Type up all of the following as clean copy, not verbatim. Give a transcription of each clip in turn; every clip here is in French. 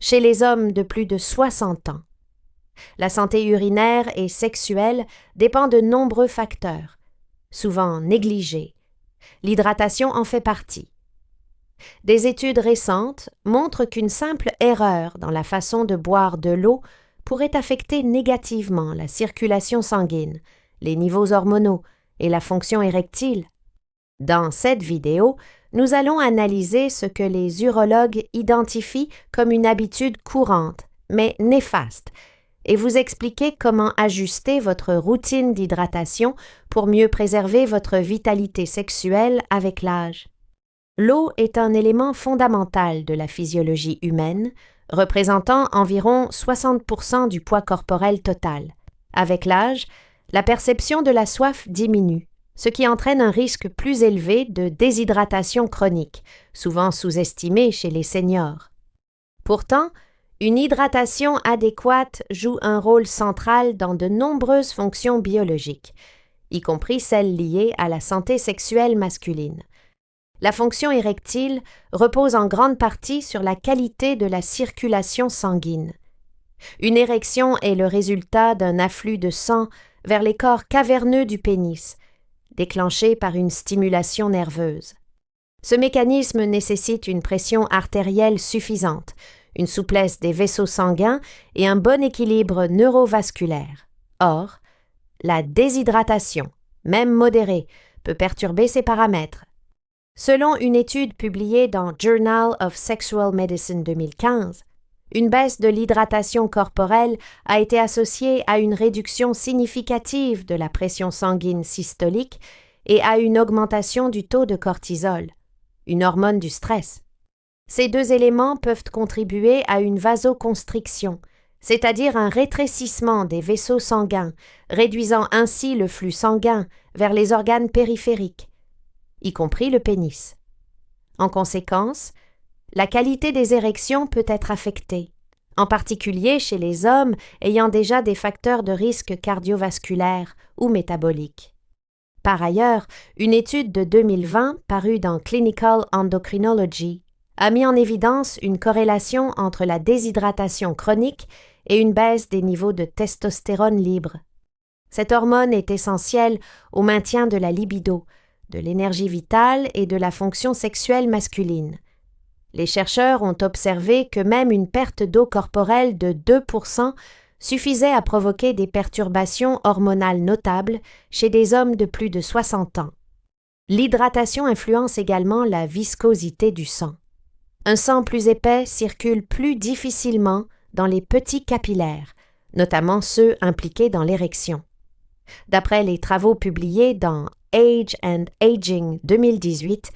chez les hommes de plus de 60 ans. La santé urinaire et sexuelle dépend de nombreux facteurs, souvent négligés. L'hydratation en fait partie. Des études récentes montrent qu'une simple erreur dans la façon de boire de l'eau pourrait affecter négativement la circulation sanguine, les niveaux hormonaux et la fonction érectile. Dans cette vidéo, nous allons analyser ce que les urologues identifient comme une habitude courante, mais néfaste, et vous expliquer comment ajuster votre routine d'hydratation pour mieux préserver votre vitalité sexuelle avec l'âge. L'eau est un élément fondamental de la physiologie humaine, représentant environ 60% du poids corporel total. Avec l'âge, la perception de la soif diminue, ce qui entraîne un risque plus élevé de déshydratation chronique, souvent sous-estimé chez les seniors. Pourtant, une hydratation adéquate joue un rôle central dans de nombreuses fonctions biologiques, y compris celles liées à la santé sexuelle masculine. La fonction érectile repose en grande partie sur la qualité de la circulation sanguine. Une érection est le résultat d'un afflux de sang vers les corps caverneux du pénis, déclenché par une stimulation nerveuse. Ce mécanisme nécessite une pression artérielle suffisante, une souplesse des vaisseaux sanguins et un bon équilibre neurovasculaire. Or, la déshydratation, même modérée, peut perturber ces paramètres. Selon une étude publiée dans Journal of Sexual Medicine 2015, une baisse de l'hydratation corporelle a été associée à une réduction significative de la pression sanguine systolique et à une augmentation du taux de cortisol, une hormone du stress. Ces deux éléments peuvent contribuer à une vasoconstriction, c'est-à-dire un rétrécissement des vaisseaux sanguins, réduisant ainsi le flux sanguin vers les organes périphériques, y compris le pénis. En conséquence, la qualité des érections peut être affectée, en particulier chez les hommes ayant déjà des facteurs de risque cardiovasculaires ou métaboliques. Par ailleurs, une étude de 2020 parue dans Clinical Endocrinology a mis en évidence une corrélation entre la déshydratation chronique et une baisse des niveaux de testostérone libre. Cette hormone est essentielle au maintien de la libido, de l'énergie vitale et de la fonction sexuelle masculine. Les chercheurs ont observé que même une perte d'eau corporelle de 2% suffisait à provoquer des perturbations hormonales notables chez des hommes de plus de 60 ans. L'hydratation influence également la viscosité du sang. Un sang plus épais circule plus difficilement dans les petits capillaires, notamment ceux impliqués dans l'érection. D'après les travaux publiés dans Age and Aging 2018,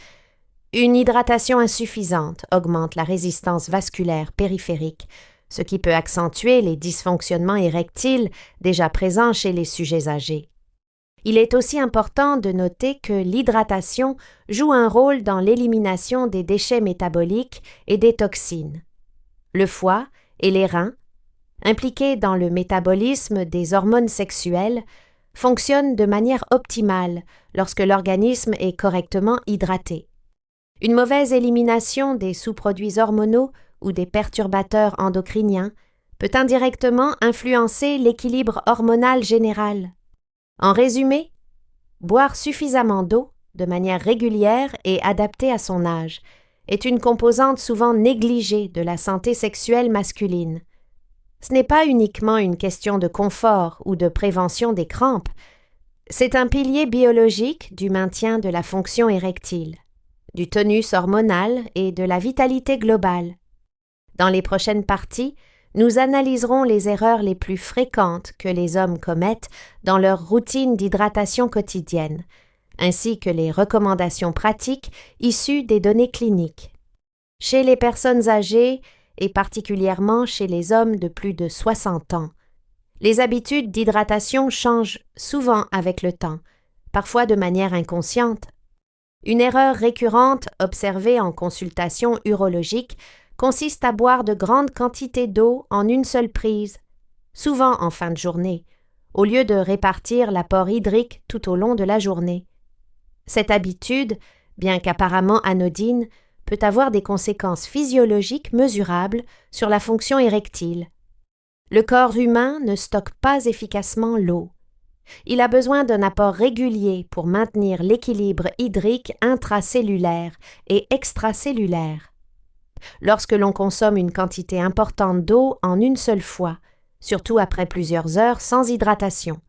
une hydratation insuffisante augmente la résistance vasculaire périphérique, ce qui peut accentuer les dysfonctionnements érectiles déjà présents chez les sujets âgés. Il est aussi important de noter que l'hydratation joue un rôle dans l'élimination des déchets métaboliques et des toxines. Le foie et les reins, impliqués dans le métabolisme des hormones sexuelles, fonctionnent de manière optimale lorsque l'organisme est correctement hydraté. Une mauvaise élimination des sous-produits hormonaux ou des perturbateurs endocriniens peut indirectement influencer l'équilibre hormonal général. En résumé, boire suffisamment d'eau, de manière régulière et adaptée à son âge, est une composante souvent négligée de la santé sexuelle masculine. Ce n'est pas uniquement une question de confort ou de prévention des crampes, c'est un pilier biologique du maintien de la fonction érectile, du tonus hormonal et de la vitalité globale. Dans les prochaines parties, nous analyserons les erreurs les plus fréquentes que les hommes commettent dans leur routine d'hydratation quotidienne, ainsi que les recommandations pratiques issues des données cliniques. Chez les personnes âgées, et particulièrement chez les hommes de plus de 60 ans, les habitudes d'hydratation changent souvent avec le temps, parfois de manière inconsciente. Une erreur récurrente observée en consultation urologique consiste à boire de grandes quantités d'eau en une seule prise, souvent en fin de journée, au lieu de répartir l'apport hydrique tout au long de la journée. Cette habitude, bien qu'apparemment anodine, peut avoir des conséquences physiologiques mesurables sur la fonction érectile. Le corps humain ne stocke pas efficacement l'eau. Il a besoin d'un apport régulier pour maintenir l'équilibre hydrique intracellulaire et extracellulaire. Lorsque l'on consomme une quantité importante d'eau en une seule fois, surtout après plusieurs heures sans hydratation,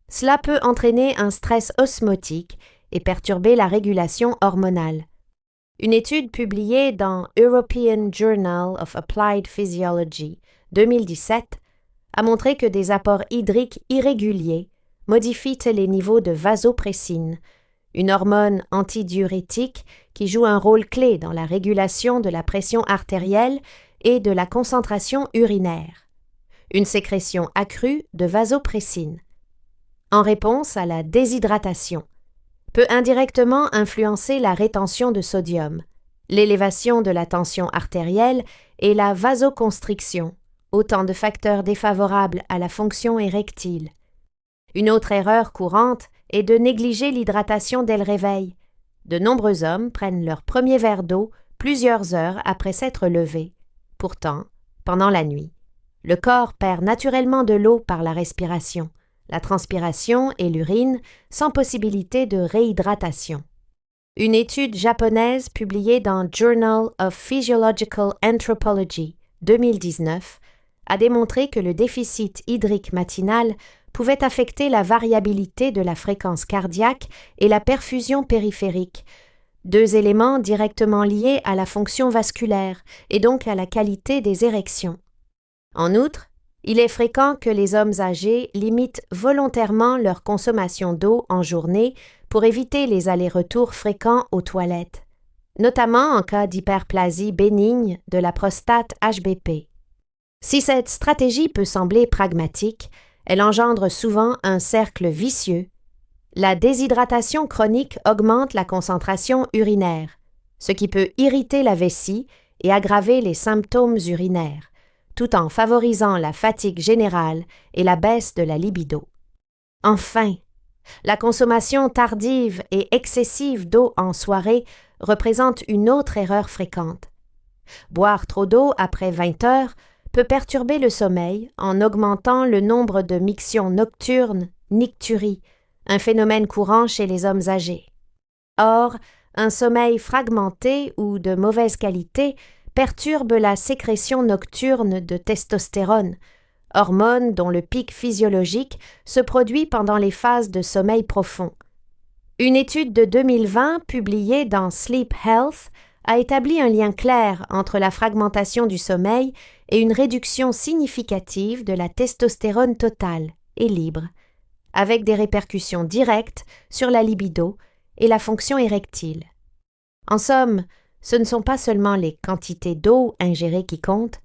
cela peut entraîner un stress osmotique et perturber la régulation hormonale. Une étude publiée dans European Journal of Applied Physiology 2017 a montré que des apports hydriques irréguliers modifient les niveaux de vasopressine, une hormone antidiurétique qui joue un rôle clé dans la régulation de la pression artérielle et de la concentration urinaire, une sécrétion accrue de vasopressine. En réponse à la déshydratation, peut indirectement influencer la rétention de sodium, l'élévation de la tension artérielle et la vasoconstriction, autant de facteurs défavorables à la fonction érectile. Une autre erreur courante est de négliger l'hydratation dès le réveil. De nombreux hommes prennent leur premier verre d'eau plusieurs heures après s'être levés. Pourtant, pendant la nuit, le corps perd naturellement de l'eau par la respiration, la transpiration et l'urine sans possibilité de réhydratation. Une étude japonaise publiée dans Journal of Physiological Anthropology 2019 a démontré que le déficit hydrique matinal pouvait affecter la variabilité de la fréquence cardiaque et la perfusion périphérique, deux éléments directement liés à la fonction vasculaire et donc à la qualité des érections. En outre, il est fréquent que les hommes âgés limitent volontairement leur consommation d'eau en journée pour éviter les allers-retours fréquents aux toilettes, notamment en cas d'hyperplasie bénigne de la prostate HBP. Si cette stratégie peut sembler pragmatique, elle engendre souvent un cercle vicieux. La déshydratation chronique augmente la concentration urinaire, ce qui peut irriter la vessie et aggraver les symptômes urinaires, tout en favorisant la fatigue générale et la baisse de la libido. Enfin, la consommation tardive et excessive d'eau en soirée représente une autre erreur fréquente. Boire trop d'eau après 20 heures peut perturber le sommeil en augmentant le nombre de mictions nocturnes, nicturies, un phénomène courant chez les hommes âgés. Or, un sommeil fragmenté ou de mauvaise qualité perturbe la sécrétion nocturne de testostérone, hormone dont le pic physiologique se produit pendant les phases de sommeil profond. Une étude de 2020 publiée dans Sleep Health a établi un lien clair entre la fragmentation du sommeil et une réduction significative de la testostérone totale et libre, avec des répercussions directes sur la libido et la fonction érectile. En somme, ce ne sont pas seulement les quantités d'eau ingérées qui comptent,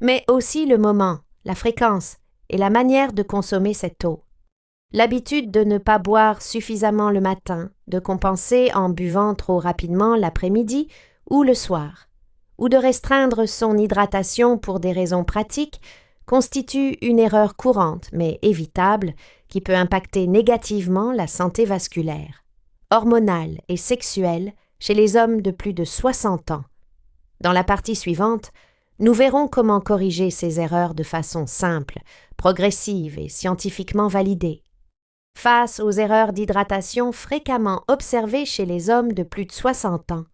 mais aussi le moment, la fréquence et la manière de consommer cette eau. L'habitude de ne pas boire suffisamment le matin, de compenser en buvant trop rapidement l'après-midi ou le soir, ou de restreindre son hydratation pour des raisons pratiques, constitue une erreur courante mais évitable qui peut impacter négativement la santé vasculaire, hormonale et sexuelle chez les hommes de plus de 60 ans. Dans la partie suivante, nous verrons comment corriger ces erreurs de façon simple, progressive et scientifiquement validée. Face aux erreurs d'hydratation fréquemment observées chez les hommes de plus de 60 ans,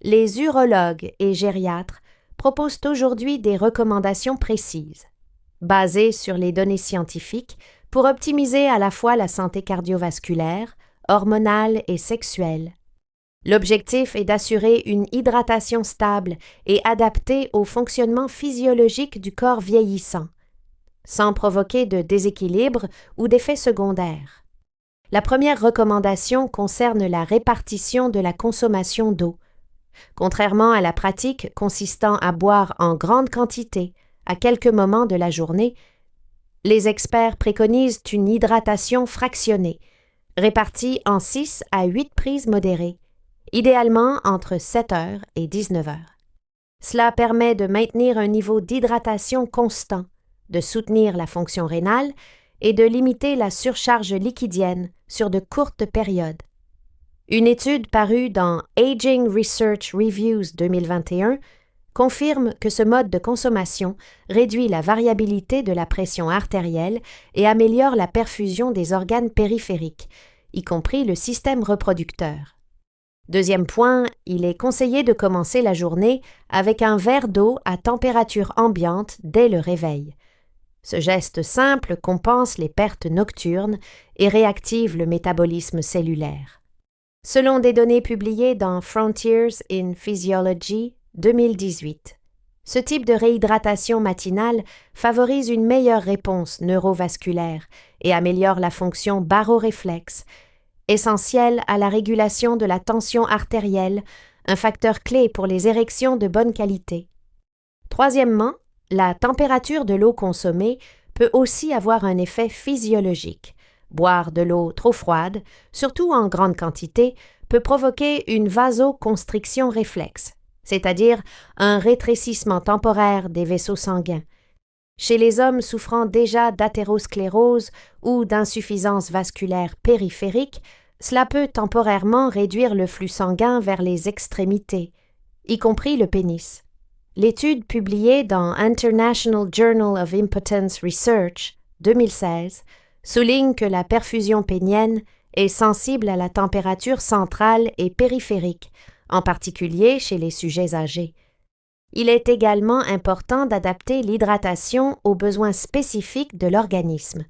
les urologues et gériatres proposent aujourd'hui des recommandations précises, basées sur les données scientifiques pour optimiser à la fois la santé cardiovasculaire, hormonale et sexuelle. L'objectif est d'assurer une hydratation stable et adaptée au fonctionnement physiologique du corps vieillissant, sans provoquer de déséquilibre ou d'effets secondaires. La première recommandation concerne la répartition de la consommation d'eau. Contrairement à la pratique consistant à boire en grande quantité à quelques moments de la journée, les experts préconisent une hydratation fractionnée, répartie en 6 à 8 prises modérées, idéalement entre 7 heures et 19 heures. Cela permet de maintenir un niveau d'hydratation constant, de soutenir la fonction rénale et de limiter la surcharge liquidienne sur de courtes périodes. Une étude parue dans Aging Research Reviews 2021 confirme que ce mode de consommation réduit la variabilité de la pression artérielle et améliore la perfusion des organes périphériques, y compris le système reproducteur. Deuxième point, il est conseillé de commencer la journée avec un verre d'eau à température ambiante dès le réveil. Ce geste simple compense les pertes nocturnes et réactive le métabolisme cellulaire. Selon des données publiées dans Frontiers in Physiology 2018, ce type de réhydratation matinale favorise une meilleure réponse neurovasculaire et améliore la fonction baroréflexe, essentielle à la régulation de la tension artérielle, un facteur clé pour les érections de bonne qualité. Troisièmement, la température de l'eau consommée peut aussi avoir un effet physiologique. Boire de l'eau trop froide, surtout en grande quantité, peut provoquer une vasoconstriction réflexe, c'est-à-dire un rétrécissement temporaire des vaisseaux sanguins. Chez les hommes souffrant déjà d'athérosclérose ou d'insuffisance vasculaire périphérique, cela peut temporairement réduire le flux sanguin vers les extrémités, y compris le pénis. L'étude publiée dans International Journal of Impotence Research 2016 souligne que la perfusion pénienne est sensible à la température centrale et périphérique, en particulier chez les sujets âgés. Il est également important d'adapter l'hydratation aux besoins spécifiques de l'organisme,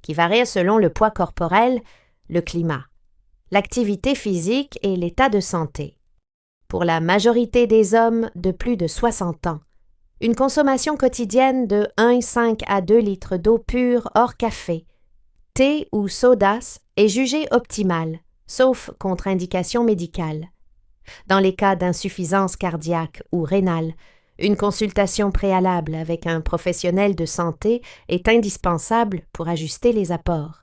qui varient selon le poids corporel, le climat, l'activité physique et l'état de santé. Pour la majorité des hommes de plus de 60 ans, une consommation quotidienne de 1,5 à 2 litres d'eau pure hors café, thé ou sodas est jugée optimale, sauf contre-indication médicale. Dans les cas d'insuffisance cardiaque ou rénale, une consultation préalable avec un professionnel de santé est indispensable pour ajuster les apports.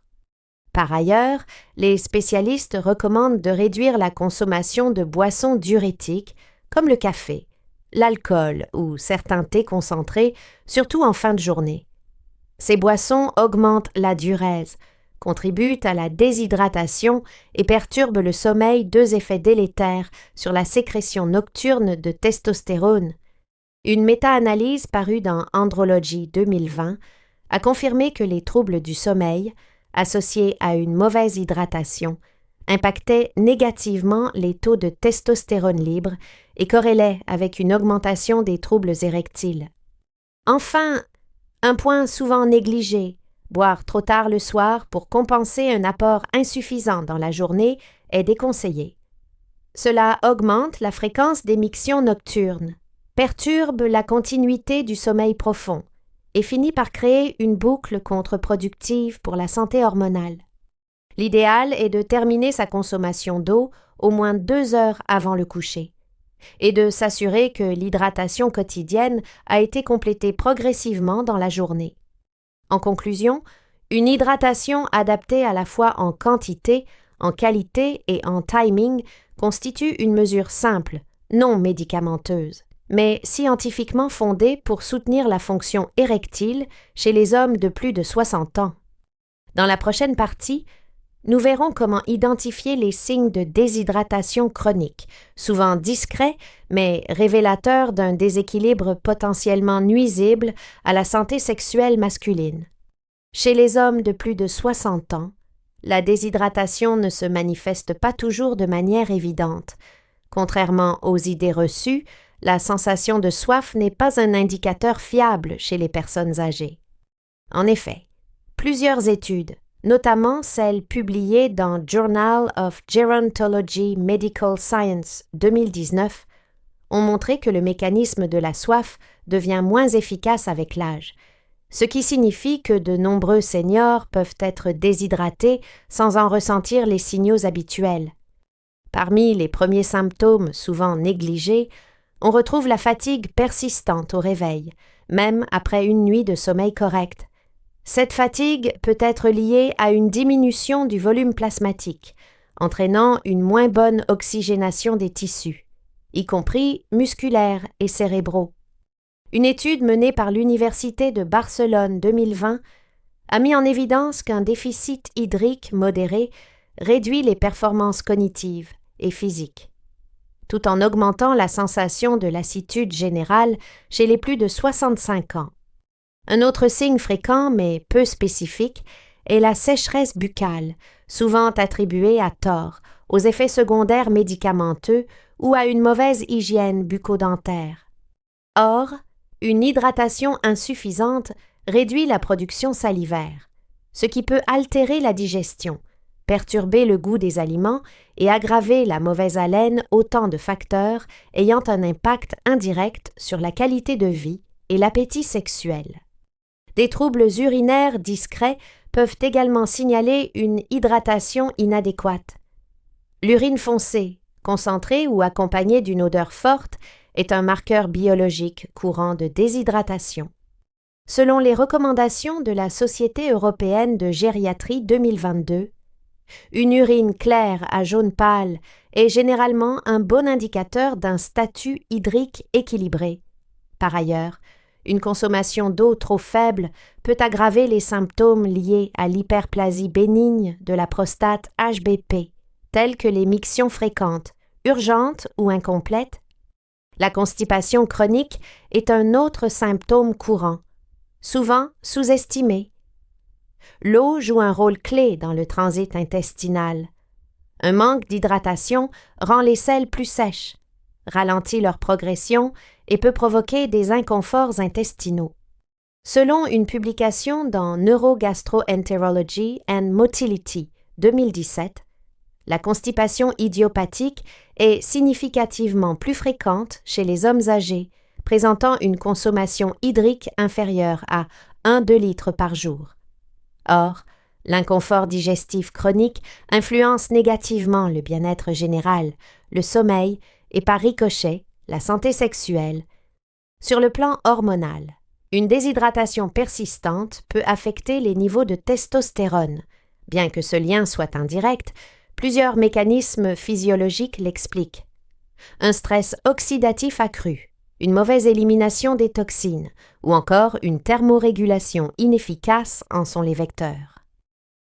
Par ailleurs, les spécialistes recommandent de réduire la consommation de boissons diurétiques comme le café, l'alcool ou certains thés concentrés, surtout en fin de journée. Ces boissons augmentent la diurèse, contribuent à la déshydratation et perturbent le sommeil, deux effets délétères sur la sécrétion nocturne de testostérone. Une méta-analyse parue dans Andrology 2020 a confirmé que les troubles du sommeil, associés à une mauvaise hydratation, impactaient négativement les taux de testostérone libre et corrélaient avec une augmentation des troubles érectiles. Enfin, un point souvent négligé, boire trop tard le soir pour compenser un apport insuffisant dans la journée est déconseillé. Cela augmente la fréquence des mictions nocturnes, perturbe la continuité du sommeil profond et finit par créer une boucle contre-productive pour la santé hormonale. L'idéal est de terminer sa consommation d'eau au moins 2 heures avant le coucher et de s'assurer que l'hydratation quotidienne a été complétée progressivement dans la journée. En conclusion, une hydratation adaptée à la fois en quantité, en qualité et en timing constitue une mesure simple, non médicamenteuse, mais scientifiquement fondée pour soutenir la fonction érectile chez les hommes de plus de 60 ans. Dans la prochaine partie, nous verrons comment identifier les signes de déshydratation chronique, souvent discrets, mais révélateurs d'un déséquilibre potentiellement nuisible à la santé sexuelle masculine. Chez les hommes de plus de 60 ans, la déshydratation ne se manifeste pas toujours de manière évidente. Contrairement aux idées reçues, la sensation de soif n'est pas un indicateur fiable chez les personnes âgées. En effet, plusieurs études, notamment celle publiée dans Journal of Gerontology Medical Science 2019, ont montré que le mécanisme de la soif devient moins efficace avec l'âge, ce qui signifie que de nombreux seniors peuvent être déshydratés sans en ressentir les signaux habituels. Parmi les premiers symptômes souvent négligés, on retrouve la fatigue persistante au réveil, même après une nuit de sommeil correct. Cette fatigue peut être liée à une diminution du volume plasmatique, entraînant une moins bonne oxygénation des tissus, y compris musculaires et cérébraux. Une étude menée par l'Université de Barcelone 2020 a mis en évidence qu'un déficit hydrique modéré réduit les performances cognitives et physiques, tout en augmentant la sensation de lassitude générale chez les plus de 65 ans. Un autre signe fréquent mais peu spécifique est la sécheresse buccale, souvent attribuée à tort aux effets secondaires médicamenteux ou à une mauvaise hygiène bucco-dentaire. Or, une hydratation insuffisante réduit la production salivaire, ce qui peut altérer la digestion, perturber le goût des aliments et aggraver la mauvaise haleine, autant de facteurs ayant un impact indirect sur la qualité de vie et l'appétit sexuel. Des troubles urinaires discrets peuvent également signaler une hydratation inadéquate. L'urine foncée, concentrée ou accompagnée d'une odeur forte, est un marqueur biologique courant de déshydratation. Selon les recommandations de la Société européenne de gériatrie 2022, une urine claire à jaune pâle est généralement un bon indicateur d'un statut hydrique équilibré. Par ailleurs, une consommation d'eau trop faible peut aggraver les symptômes liés à l'hyperplasie bénigne de la prostate HBP, tels que les mictions fréquentes, urgentes ou incomplètes. La constipation chronique est un autre symptôme courant, souvent sous-estimé. L'eau joue un rôle clé dans le transit intestinal. Un manque d'hydratation rend les selles plus sèches, ralentit leur progression et peut provoquer des inconforts intestinaux. Selon une publication dans Neurogastroenterology and Motility 2017, la constipation idiopathique est significativement plus fréquente chez les hommes âgés, présentant une consommation hydrique inférieure à 1-2 litres par jour. Or, l'inconfort digestif chronique influence négativement le bien-être général, le sommeil et par ricochet, la santé sexuelle. Sur le plan hormonal, une déshydratation persistante peut affecter les niveaux de testostérone. Bien que ce lien soit indirect, plusieurs mécanismes physiologiques l'expliquent. Un stress oxydatif accru, une mauvaise élimination des toxines ou encore une thermorégulation inefficace en sont les vecteurs.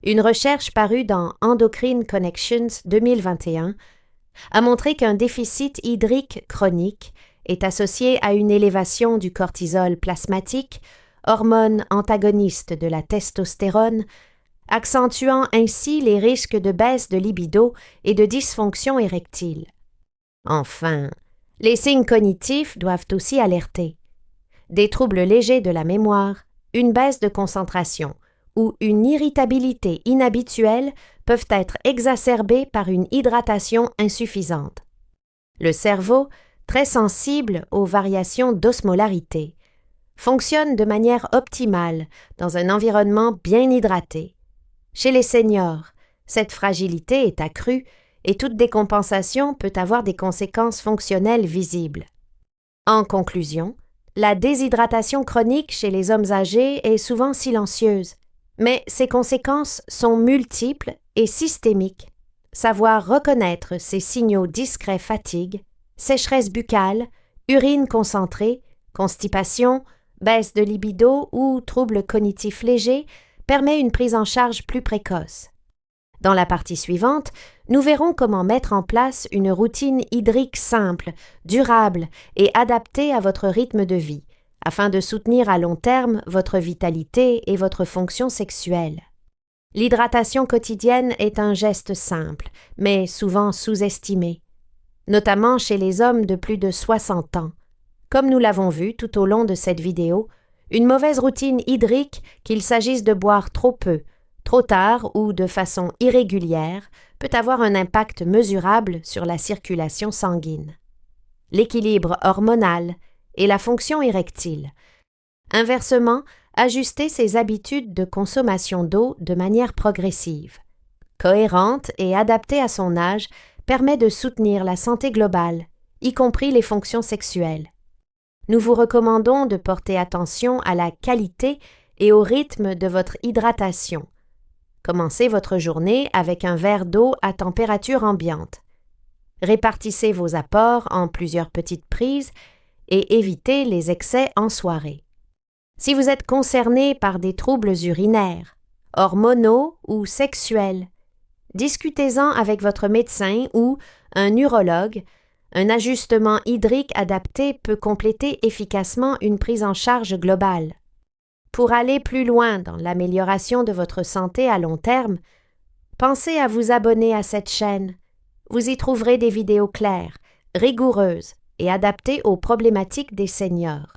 Une recherche parue dans Endocrine Connections 2021 a montré qu'un déficit hydrique chronique est associé à une élévation du cortisol plasmatique, hormone antagoniste de la testostérone, accentuant ainsi les risques de baisse de libido et de dysfonction érectile. Enfin, les signes cognitifs doivent aussi alerter. Des troubles légers de la mémoire, une baisse de concentration ou une irritabilité inhabituelle peuvent être exacerbés par une hydratation insuffisante. Le cerveau, très sensible aux variations d'osmolarité, fonctionne de manière optimale dans un environnement bien hydraté. Chez les seniors, cette fragilité est accrue et toute décompensation peut avoir des conséquences fonctionnelles visibles. En conclusion, la déshydratation chronique chez les hommes âgés est souvent silencieuse, mais ses conséquences sont multiples et systémiques. Savoir reconnaître ces signaux discrets fatigue, sécheresse buccale, urine concentrée, constipation, baisse de libido ou troubles cognitifs légers permet une prise en charge plus précoce. Dans la partie suivante, nous verrons comment mettre en place une routine hydrique simple, durable et adaptée à votre rythme de vie, afin de soutenir à long terme votre vitalité et votre fonction sexuelle. L'hydratation quotidienne est un geste simple, mais souvent sous-estimé, notamment chez les hommes de plus de 60 ans. Comme nous l'avons vu tout au long de cette vidéo, une mauvaise routine hydrique, qu'il s'agisse de boire trop peu, trop tard ou de façon irrégulière, peut avoir un impact mesurable sur la circulation sanguine, l'équilibre hormonal et la fonction érectile. Inversement, ajuster ses habitudes de consommation d'eau de manière progressive, cohérente et adaptée à son âge, permet de soutenir la santé globale, y compris les fonctions sexuelles. Nous vous recommandons de porter attention à la qualité et au rythme de votre hydratation. Commencez votre journée avec un verre d'eau à température ambiante. Répartissez vos apports en plusieurs petites prises et évitez les excès en soirée. Si vous êtes concerné par des troubles urinaires, hormonaux ou sexuels, Discutez-en avec votre médecin ou un urologue. Un ajustement hydrique adapté peut compléter efficacement une prise en charge globale. Pour aller plus loin dans l'amélioration de votre santé à long terme, pensez à vous abonner à cette chaîne. Vous y trouverez des vidéos claires, rigoureuses et adaptées aux problématiques des seniors.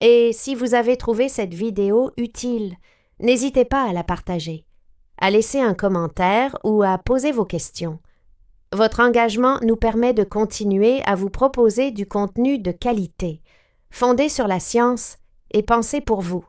Et si vous avez trouvé cette vidéo utile, n'hésitez pas à la partager, à laisser un commentaire ou à poser vos questions. Votre engagement nous permet de continuer à vous proposer du contenu de qualité, fondé sur la science et pensé pour vous.